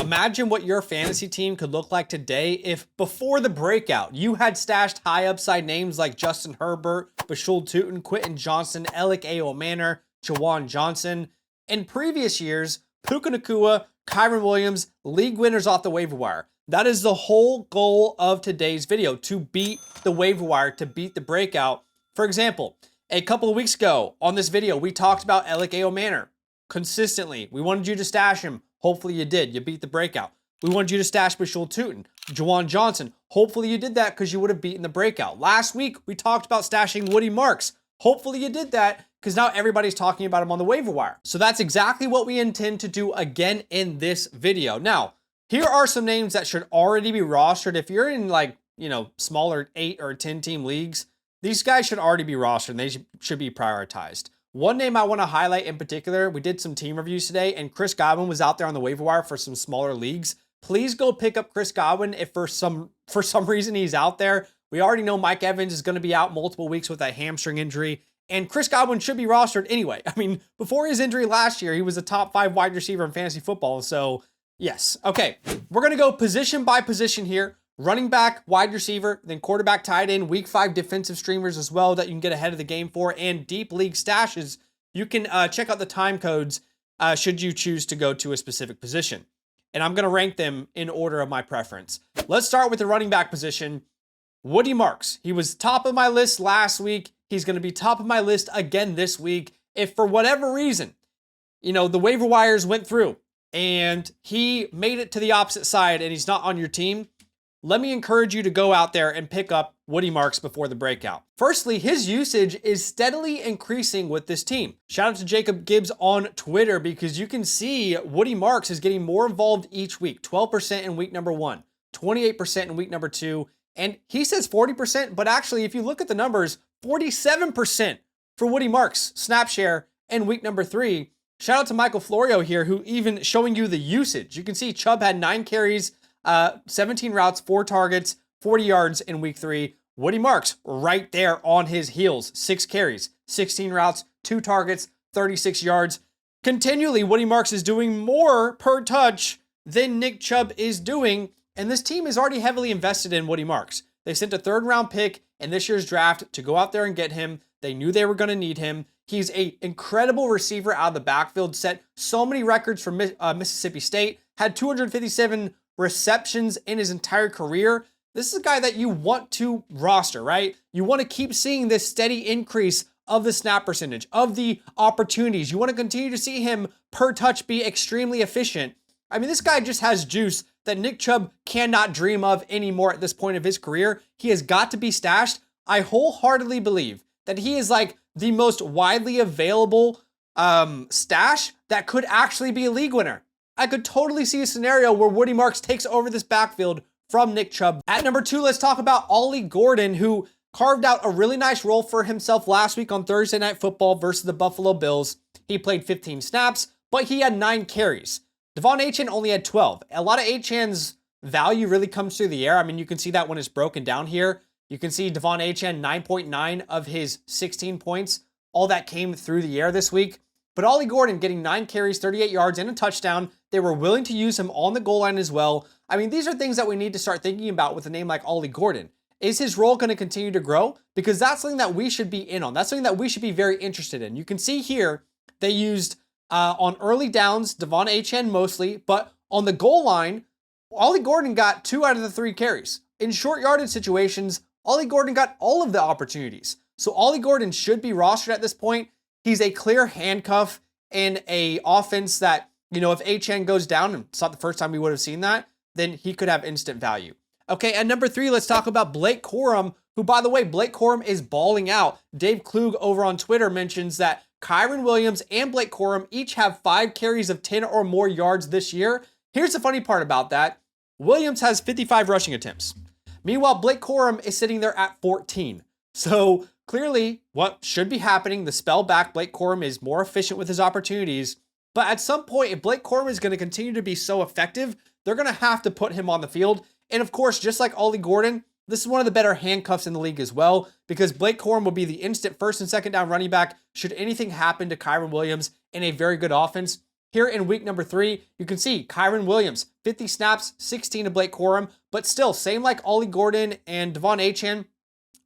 Imagine what your fantasy team could look like today if before the breakout, you had stashed high upside names like Justin Herbert, Bashul Tootin, Quentin Johnson, Alec A. O'Manor, Jawan Johnson. In previous years, Puka Nacua, Kyron Williams, league winners off the waiver wire. That is the whole goal of today's video, to beat the waiver wire, to beat the breakout. For example, a couple of weeks ago on this video, we talked about Alec A. O'Manor consistently. We wanted you to stash him. Hopefully you did. You beat the breakout. We wanted you to stash Bashul Tootin, Jawan Johnson. Hopefully you did that because you would have beaten the breakout. Last week, we talked about stashing Woody Marks. Hopefully you did that because now everybody's talking about him on the waiver wire. So that's exactly what we intend to do again in this video. Now, here are some names that should already be rostered. If you're in smaller 8 or 10 team leagues, these guys should already be rostered and they should be prioritized. One name I want to highlight in particular, we did some team reviews today and Chris Godwin was out there on the waiver wire for some smaller leagues. Please go pick up Chris Godwin if for some reason he's out there. We already know Mike Evans is going to be out multiple weeks with a hamstring injury, and Chris Godwin should be rostered anyway. I mean, before his injury last year, he was a top 5 wide receiver in fantasy football. So yes. Okay. We're going to go position by position here. Running back, wide receiver, then quarterback, tight end, week 5 defensive streamers as well that you can get ahead of the game for, and deep league stashes. You can check out the time codes should you choose to go to a specific position. And I'm going to rank them in order of my preference. Let's start with the running back position. Woody Marks. He was top of my list last week. He's going to be top of my list again this week. If for whatever reason, the waiver wires went through and he made it to the opposite side and he's not on your team, let me encourage you to go out there and pick up Woody Marks before the breakout. Firstly, his usage is steadily increasing with this team. Shout out to Jacob Gibbs on Twitter because you can see Woody Marks is getting more involved each week. 12% in week number 1, 28% in week number 2, and he says 40%, but actually if you look at the numbers, 47% for Woody Marks snap share in week number 3. Shout out to Michael Florio here who even showing you the usage. You can see Chubb had 9 carries, 17 routes, 4 targets, 40 yards in week 3. Woody Marks right there on his heels. 6 carries, 16 routes, 2 targets, 36 yards. Continually, Woody Marks is doing more per touch than Nick Chubb is doing. And this team is already heavily invested in Woody Marks. They sent a 3rd round pick in this year's draft to go out there and get him. They knew they were going to need him. He's an incredible receiver out of the backfield, set so many records for Mississippi State, had 257 receptions in his entire career. This is a guy that you want to roster, right? You want to keep seeing this steady increase of the snap percentage, of the opportunities. You want to continue to see him per touch be extremely efficient. I mean, this guy just has juice that Nick Chubb cannot dream of anymore at this point of his career. He has got to be stashed. I wholeheartedly believe that he is like the most widely available stash that could actually be a league winner. I could totally see a scenario where Woody Marks takes over this backfield from Nick Chubb. At number 2, let's talk about Ollie Gordon, who carved out a really nice role for himself last week on Thursday Night Football versus the Buffalo Bills. He played 15 snaps, but he had 9 carries. Devon Achane only had 12. A lot of Achane's value really comes through the air. I mean, you can see that when it's broken down here. You can see Devon Achane, 9.9 of his 16 points. All that came through the air this week. But Ollie Gordon getting 9 carries, 38 yards, and a touchdown. They were willing to use him on the goal line as well. I mean, these are things that we need to start thinking about with a name like Ollie Gordon. Is his role going to continue to grow? Because that's something that we should be in on. That's something that we should be very interested in. You can see here, they used on early downs, Devon Achane mostly, but on the goal line, Ollie Gordon got 2 out of the 3 carries. In short yardage situations, Ollie Gordon got all of the opportunities. So Ollie Gordon should be rostered at this point. He's a clear handcuff in a offense that, if Achane goes down, and it's not the first time we would have seen that, then he could have instant value. Okay, at number 3, let's talk about Blake Corum, who, by the way, Blake Corum is balling out. Dave Klug over on Twitter mentions that Kyron Williams and Blake Corum each have 5 carries of 10 or more yards this year. Here's the funny part about that. Williams has 55 rushing attempts. Meanwhile, Blake Corum is sitting there at 14. So clearly what should be happening, the spell back, Blake Corum is more efficient with his opportunities. But at some point, if Blake Corum is going to continue to be so effective, they're going to have to put him on the field. And of course, just like Ollie Gordon, this is one of the better handcuffs in the league as well, because Blake Corum will be the instant 1st and 2nd down running back should anything happen to Kyron Williams in a very good offense. Here in week number 3, you can see Kyron Williams, 50 snaps, 16 to Blake Corum, but still, same like Ollie Gordon and Devon Achane,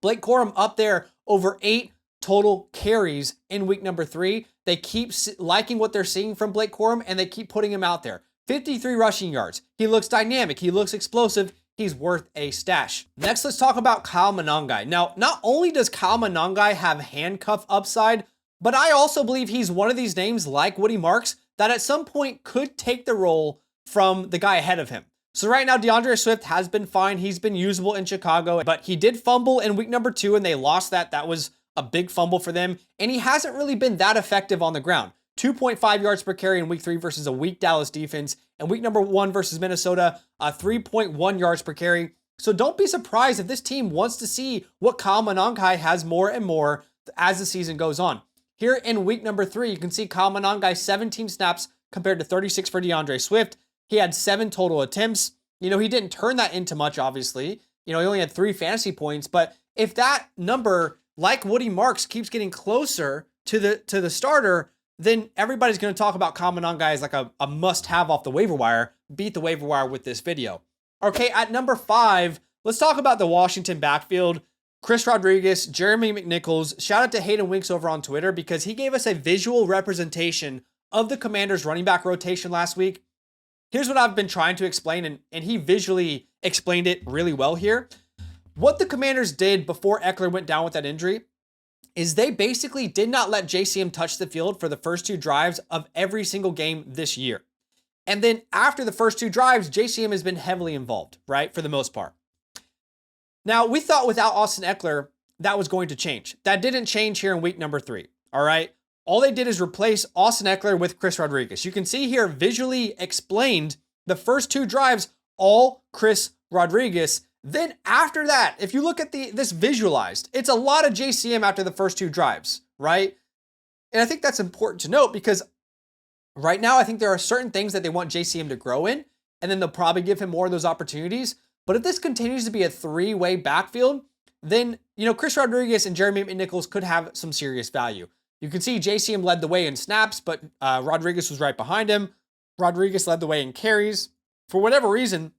Blake Corum up there over 8 total carries in week number 3. They keep liking what they're seeing from Blake Corum, and they keep putting him out there. 53 rushing yards. He looks dynamic. He looks explosive. He's worth a stash. Next, let's talk about Kyle Monangai. Now, not only does Kyle Monangai have handcuff upside, but I also believe he's one of these names like Woody Marks that at some point could take the role from the guy ahead of him. So right now, DeAndre Swift has been fine. He's been usable in Chicago, but he did fumble in week number 2 and they lost that. That was a big fumble for them. And he hasn't really been that effective on the ground. 2.5 yards per carry in week 3 versus a weak Dallas defense. And week number 1 versus Minnesota, 3.1 yards per carry. So don't be surprised if this team wants to see what Kyle Monangai has more and more as the season goes on. Here in week number 3, you can see Kyle Monangai 17 snaps compared to 36 for DeAndre Swift. He had 7 total attempts. He didn't turn that into much, obviously. He only had 3 fantasy points. But if that number, like Woody Marks, keeps getting closer to the starter, then everybody's going to talk about Kyle Monangai as like a must-have off the waiver wire. Beat the waiver wire with this video. Okay, at number 5, let's talk about the Washington backfield. Chris Rodriguez, Jeremy McNichols. Shout out to Hayden Winks over on Twitter because he gave us a visual representation of the Commanders' running back rotation last week. Here's what I've been trying to explain, and he visually explained it really well here. What the Commanders did before Eckler went down with that injury is they basically did not let JCM touch the field for the first 2 drives of every single game this year. And then after the first 2 drives, JCM has been heavily involved, right, for the most part. Now, we thought without Austin Eckler, that was going to change. That didn't change here in week number 3, all right? All they did is replace Austin Eckler with Chris Rodriguez. You can see here visually explained the first 2 drives, all Chris Rodriguez. Then after that, if you look at this visualized, it's a lot of JCM after the first 2 drives, right? And I think that's important to note because right now I think there are certain things that they want JCM to grow in, and then they'll probably give him more of those opportunities. But if this continues to be a 3-way backfield, then, Chris Rodriguez and Jeremy McNichols could have some serious value. You can see JCM led the way in snaps, but Rodriguez was right behind him. Rodriguez led the way in carries. For whatever reason,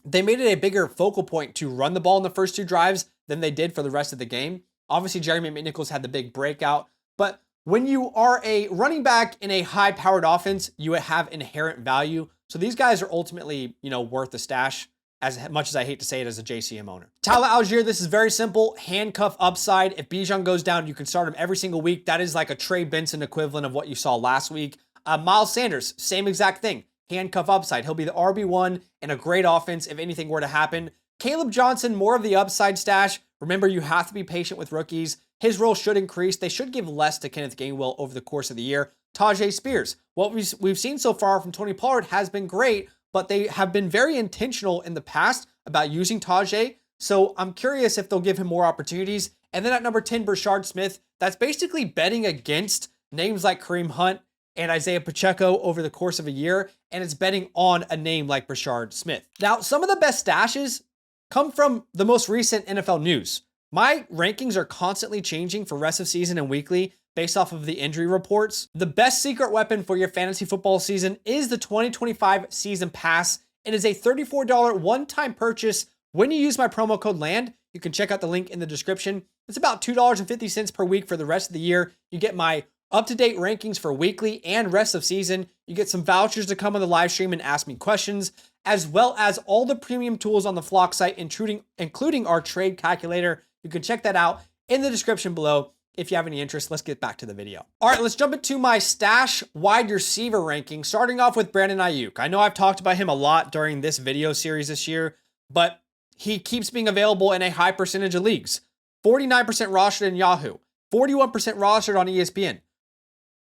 they made it a bigger focal point to run the ball in the first 2 drives than they did for the rest of the game. Obviously, Jeremy McNichols had the big breakout, but when you are a running back in a high-powered offense, you have inherent value. So these guys are ultimately, worth the stash, as much as I hate to say it as a JCM owner. Tyler Algier, this is very simple. Handcuff upside. If Bijan goes down, you can start him every single week. That is like a Trey Benson equivalent of what you saw last week. Miles Sanders, same exact thing. Handcuff upside. He'll be the RB1 in a great offense if anything were to happen. Caleb Johnson, more of the upside stash. Remember, you have to be patient with rookies. His role should increase. They should give less to Kenneth Gainwell over the course of the year. Tajay Spears. What we've seen so far from Tony Pollard has been great, but they have been very intentional in the past about using Tajay. So I'm curious if they'll give him more opportunities. And then at number 10, Brashard Smith. That's basically betting against names like Kareem Hunt and Isaiah Pacheco over the course of a year, and it's betting on a name like Brashard Smith. Now, some of the best stashes come from the most recent NFL news. My rankings are constantly changing for rest of season and weekly based off of the injury reports. The best secret weapon for your fantasy football season is the 2025 Season Pass. It is a $34 one-time purchase. When you use my promo code LAND, you can check out the link in the description. It's about $2.50 per week for the rest of the year. You get my up-to-date rankings for weekly and rest of season. You get some vouchers to come on the live stream and ask me questions, as well as all the premium tools on the Flock site, including our trade calculator. You can check that out in the description below if you have any interest. Let's get back to the video. All right, let's jump into my stash wide receiver ranking, starting off with Brandon Ayuk. I know I've talked about him a lot during this video series this year, but he keeps being available in a high percentage of leagues. 49% rostered in Yahoo, 41% rostered on ESPN.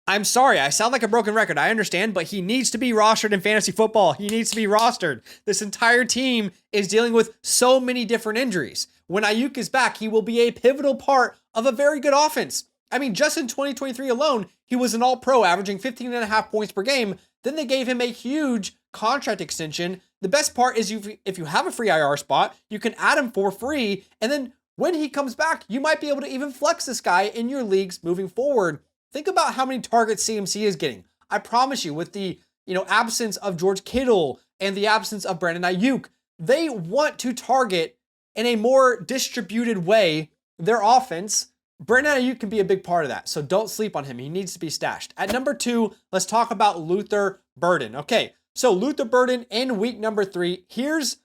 I'm sorry, I sound like a broken record. I understand, but he needs to be rostered in fantasy football. He needs to be rostered. This entire team is dealing with so many different injuries. When Ayuk is back, he will be a pivotal part of a very good offense. I mean, just in 2023 alone, he was an all-pro, averaging 15.5 points per game. Then they gave him a huge contract extension. The best part is if you have a free IR spot, you can add him for free. And then when he comes back, you might be able to even flex this guy in your leagues moving forward. Think about how many targets CMC is getting. I promise you, with the absence of George Kittle and the absence of Brandon Ayuk, they want to target in a more distributed way their offense. Brandon Ayuk can be a big part of that, so don't sleep on him. He needs to be stashed. At number 2, let's talk about Luther Burden. Okay, so Luther Burden in week number 3. Here's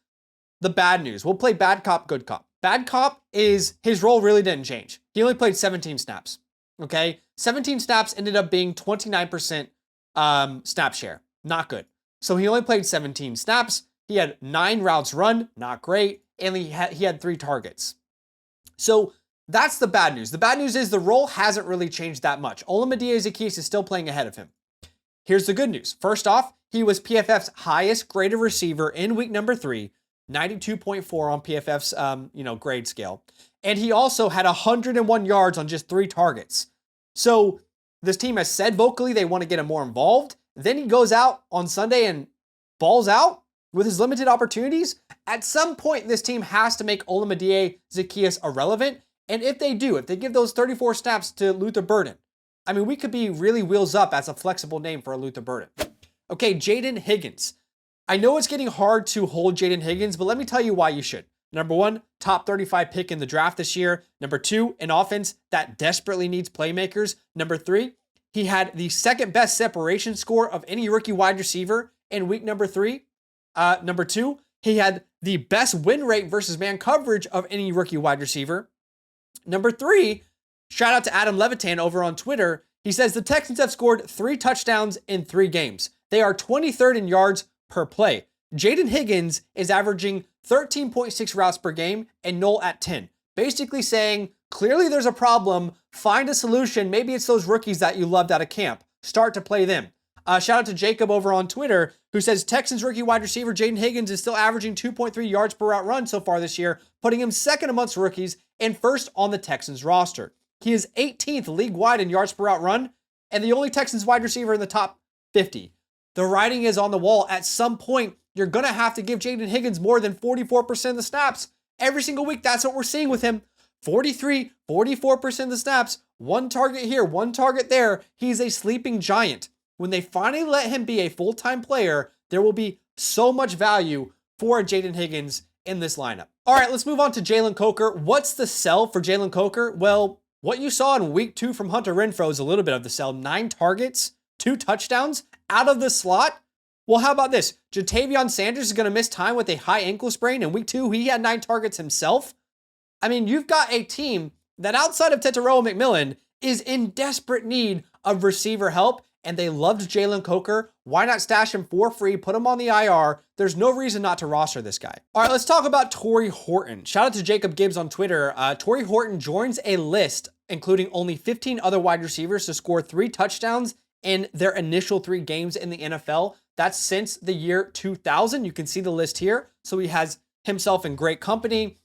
the bad news. We'll play bad cop, good cop. Bad cop is his role really didn't change. He only played 17 snaps. Okay, 17 snaps ended up being 29% snap share. Not good. So he only played 17 snaps. He had 9 routes run, not great, and he had 3 targets. So that's the bad news. The bad news is the role hasn't really changed that much. Olamide Zaccheaus is still playing ahead of him. Here's the good news. First off, he was PFF's highest graded receiver in week number 3, 92.4 on PFF's grade scale. And he also had 101 yards on just 3 targets. So this team has said vocally they want to get him more involved. Then he goes out on Sunday and balls out with his limited opportunities. At some point, this team has to make Olamide Zaccheaus irrelevant. And if they do, if they give those 34 snaps to Luther Burden, I mean, we could be really wheels up as a flexible name for a Luther Burden. Okay, Jaden Higgins. I know it's getting hard to hold Jaden Higgins, but let me tell you why you should. Number 1, top 35 pick in the draft this year. Number 2, an offense that desperately needs playmakers. Number 3, he had the second best separation score of any rookie wide receiver in week number 3. Number 2, he had the best win rate versus man coverage of any rookie wide receiver. Number 3, shout out to Adam Levitan over on Twitter. He says the Texans have scored 3 touchdowns in 3 games. They are 23rd in yards per play. Jaden Higgins is averaging 13.6 routes per game and Noel at 10. Basically saying, clearly there's a problem. Find a solution. Maybe it's those rookies that you loved out of camp. Start to play them. Shout out to Jacob over on Twitter, who says Texans rookie wide receiver Jaden Higgins is still averaging 2.3 yards per route run so far this year, putting him second amongst rookies and first on the Texans roster. He is 18th league-wide in yards per route run and the only Texans wide receiver in the top 50. The writing is on the wall. At some point, you're going to have to give Jaden Higgins more than 44% of the snaps. Every single week, that's what we're seeing with him. 43, 44% of the snaps. 1 target here, 1 target there. He's a sleeping giant. When they finally let him be a full-time player, there will be so much value for Jaden Higgins in this lineup. All right, let's move on to Jalen Coker. What's the sell for Jalen Coker? Well, what you saw in week 2 from Hunter Renfrow is a little bit of the sell. 9 targets, 2 touchdowns out of the slot. Well, how about this? Jatavion Sanders is going to miss time with a high ankle sprain. In week 2, he had 9 targets himself. I mean, you've got a team that outside of Tetairoa McMillan is in desperate need of receiver help, and they loved Jalen Coker. Why not stash him for free, put him on the IR? There's no reason not to roster this guy. All right, let's talk about Torrey Horton. Shout out to Jacob Gibbs on Twitter. Torrey Horton joins a list including only 15 other wide receivers to score 3 touchdowns in their initial 3 games in the NFL. That's since the year 2000. You can see the list here. So he has himself in great company.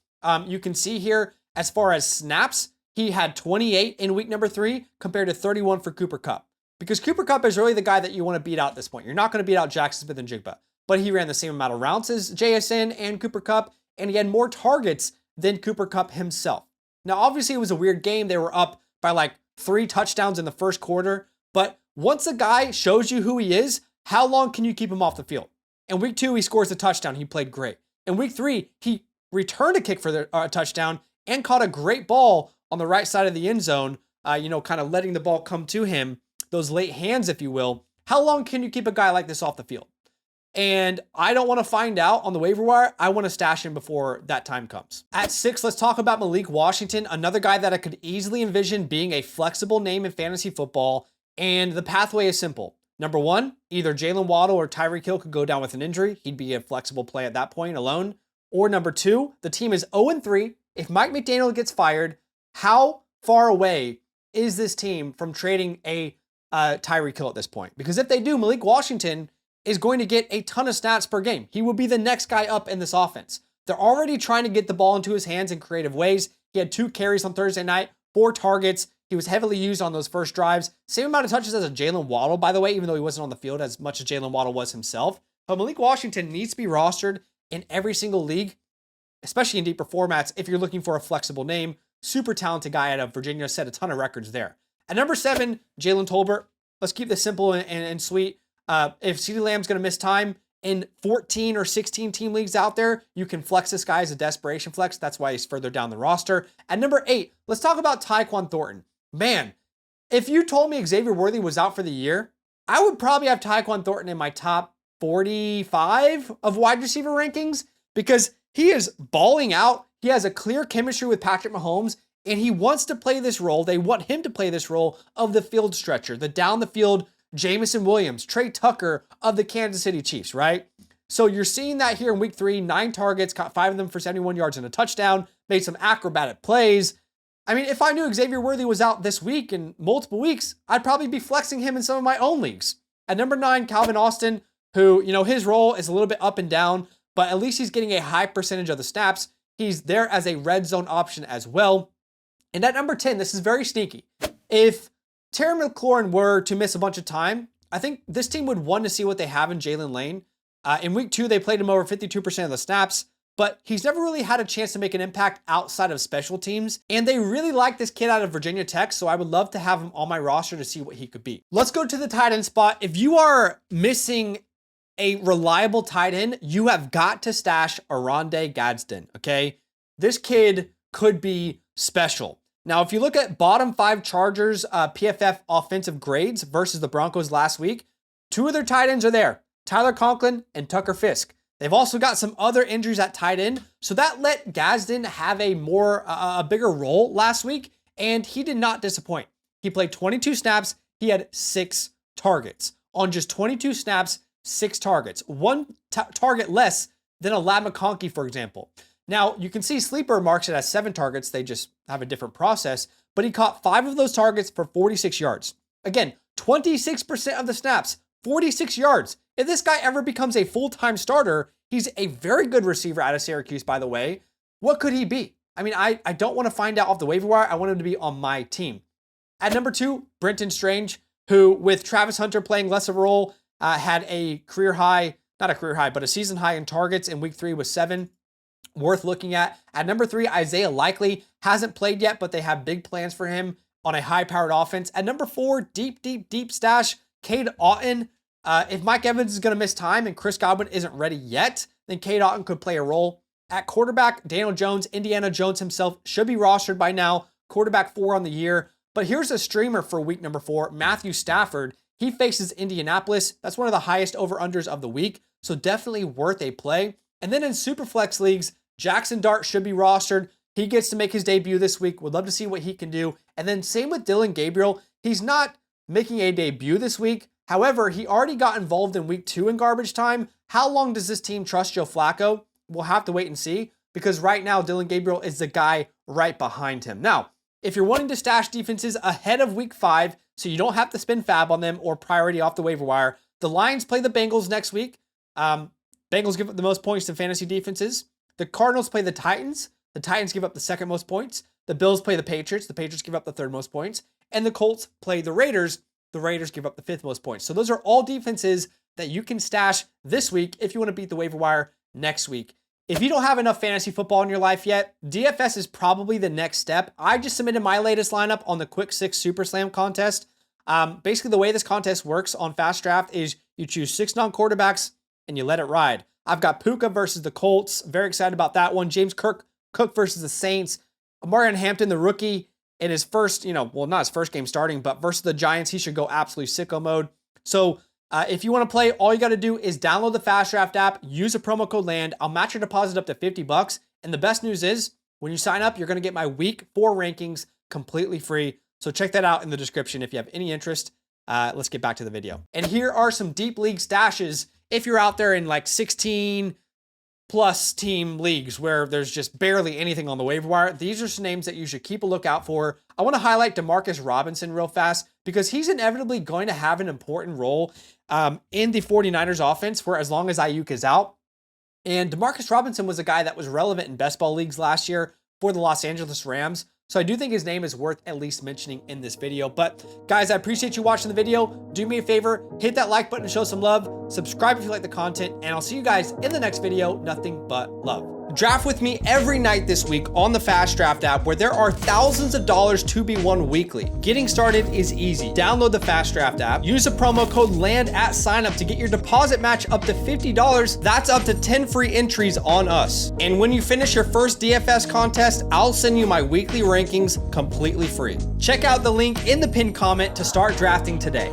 You can see here, as far as snaps, he had 28 in week number 3 compared to 31 for Cooper Kupp. Because Cooper Kupp is really the guy that you want to beat out at this point. You're not going to beat out Jackson Smith and Jigba. But he ran the same amount of routes as JSN and Cooper Kupp, and he had more targets than Cooper Kupp himself. Now, obviously, it was a weird game. They were up by like 3 touchdowns in the first quarter. But once a guy shows you who he is, how long can you keep him off the field? In week 2, he scores a touchdown. He played great. In week 3, he returned a kick for the touchdown and caught a great ball on the right side of the end zone, kind of letting the ball come to him, those late hands, if you will. How long can you keep a guy like this off the field? And I don't want to find out on the waiver wire. I want to stash him before that time comes. At 6, let's talk about Malik Washington, another guy that I could easily envision being a flexible name in fantasy football. And the pathway is simple. Number 1, either Jalen Waddle or Tyreek Hill could go down with an injury. He'd be a flexible play at that point alone. Or number 2, the team is 0-3. If Mike McDaniel gets fired, how far away is this team from trading a Tyreek Hill at this point? Because if they do, Malik Washington is going to get a ton of snaps per game. He will be the next guy up in this offense. They're already trying to get the ball into his hands in creative ways. He had 2 carries on Thursday night, 4 targets. He was heavily used on those first drives. Same amount of touches as a Jalen Waddle, by the way, even though he wasn't on the field as much as Jalen Waddle was himself. But Malik Washington needs to be rostered in every single league, especially in deeper formats if you're looking for a flexible name. Super talented guy out of Virginia, set a ton of records there. At number 7, Jalen Tolbert. let's keep this simple and sweet. If CeeDee Lamb's going to miss time in 14 or 16 team leagues out there, you can flex this guy as a desperation flex. That's why he's further down the roster. At number 8, let's talk about Tyquan Thornton. Man, if you told me Xavier Worthy was out for the year, I would probably have Tyquan Thornton in my top 45 of wide receiver rankings because he is balling out. He has a clear chemistry with Patrick Mahomes, and he wants to play this role. They want him to play this role of the field stretcher, the down the field Jameson Williams, Trey Tucker of the Kansas City Chiefs, right? So you're seeing that here in week 3, 9 targets, caught 5 of them for 71 yards and a touchdown, made some acrobatic plays. I mean, if I knew Xavier Worthy was out this week and multiple weeks, I'd probably be flexing him in some of my own leagues. At number 9, Calvin Austin, who, his role is a little bit up and down, but at least he's getting a high percentage of the snaps. He's there as a red zone option as well. And at number 10, this is very sneaky. If Terry McLaurin were to miss a bunch of time, I think this team would want to see what they have in Jalen Lane. In week 2, they played him over 52% of the snaps, but he's never really had a chance to make an impact outside of special teams. And they really like this kid out of Virginia Tech, so I would love to have him on my roster to see what he could be. Let's go to the tight end spot. If you are missing a reliable tight end, you have got to stash Oronde Gadsden, okay? This kid could be special. Now, if you look at bottom 5 Chargers PFF offensive grades versus the Broncos last week, 2 of their tight ends are there, Tyler Conklin and Tucker Fisk. They've also got some other injuries at tight end, so that let Gadsden have a bigger role last week, and he did not disappoint. He played 22 snaps, he had 6 targets. On just 22 snaps, 6 targets. 1 target less than a Ladd McConkey, for example. Now, you can see Sleeper marks it as 7 targets. They just have a different process, but he caught 5 of those targets for 46 yards. Again, 26% of the snaps, 46 yards. If this guy ever becomes a full-time starter, he's a very good receiver out of Syracuse, by the way. What could he be? I mean, I don't want to find out off the waiver wire. I want him to be on my team. At number 2, Brenton Strange, who with Travis Hunter playing less of a role, had a career high, not a career high, but a season high in targets in week 3 with 7. Worth looking at. At number 3, Isaiah Likely hasn't played yet, but they have big plans for him on a high-powered offense. At number 4, deep stash, Cade Otton. If Mike Evans is going to miss time and Chris Godwin isn't ready yet, then Cade Otton could play a role. At quarterback, Daniel Jones, Indiana Jones himself, should be rostered by now. Quarterback 4 on the year. But here's a streamer for week number 4, Matthew Stafford. He faces Indianapolis. That's one of the highest over-unders of the week, so definitely worth a play. And then in Superflex leagues, Jackson Dart should be rostered. He gets to make his debut this week. Would love to see what he can do. And then same with Dylan Gabriel. He's not making a debut this week. However, he already got involved in week 2 in garbage time. How long does this team trust Joe Flacco? We'll have to wait and see, because right now Dylan Gabriel is the guy right behind him. Now, if you're wanting to stash defenses ahead of week 5, so you don't have to spend fab on them or priority off the waiver wire, the Lions play the Bengals next week. Bengals give up the most points in fantasy defenses. The Cardinals play the Titans. The Titans give up the 2nd most points. The Bills play the Patriots. The Patriots give up the 3rd most points. And the Colts play the Raiders. The Raiders give up the 5th most points. So those are all defenses that you can stash this week if you want to beat the waiver wire next week. If you don't have enough fantasy football in your life yet, DFS is probably the next step. I just submitted my latest lineup on the Quick 6 Super Slam contest. Basically, the way this contest works on FastDraft is you choose 6 non-quarterbacks and you let it ride. I've got Puka versus the Colts. Very excited about that one. James Cook versus the Saints. Amarian Hampton, the rookie, in his first, well, not his first game starting, but versus the Giants, he should go absolutely sicko mode. So if you want to play, all you got to do is download the FastDraft app, use a promo code LAND. I'll match your deposit up to $50. And the best news is when you sign up, you're going to get my week 4 rankings completely free. So check that out in the description if you have any interest. Let's get back to the video. And here are some deep league stashes if you're out there in like 16 plus team leagues where there's just barely anything on the waiver wire. These are some names that you should keep a lookout for. I want to highlight Demarcus Robinson real fast because he's inevitably going to have an important role in the 49ers offense for as long as Ayuk is out. And Demarcus Robinson was a guy that was relevant in best ball leagues last year for the Los Angeles Rams. So I do think his name is worth at least mentioning in this video. But guys, I appreciate you watching the video. Do me a favor, hit that like button to show some love. Subscribe if you like the content, and I'll see you guys in the next video. Nothing but love. Draft with me every night this week on the FastDraft app, where there are thousands of dollars to be won weekly. Getting started is easy. Download the FastDraft app, use the promo code LAND at signup to get your deposit match up to $50. That's up to 10 free entries on us. And when you finish your first DFS contest, I'll send you my weekly rankings completely free. Check out the link in the pinned comment to start drafting today.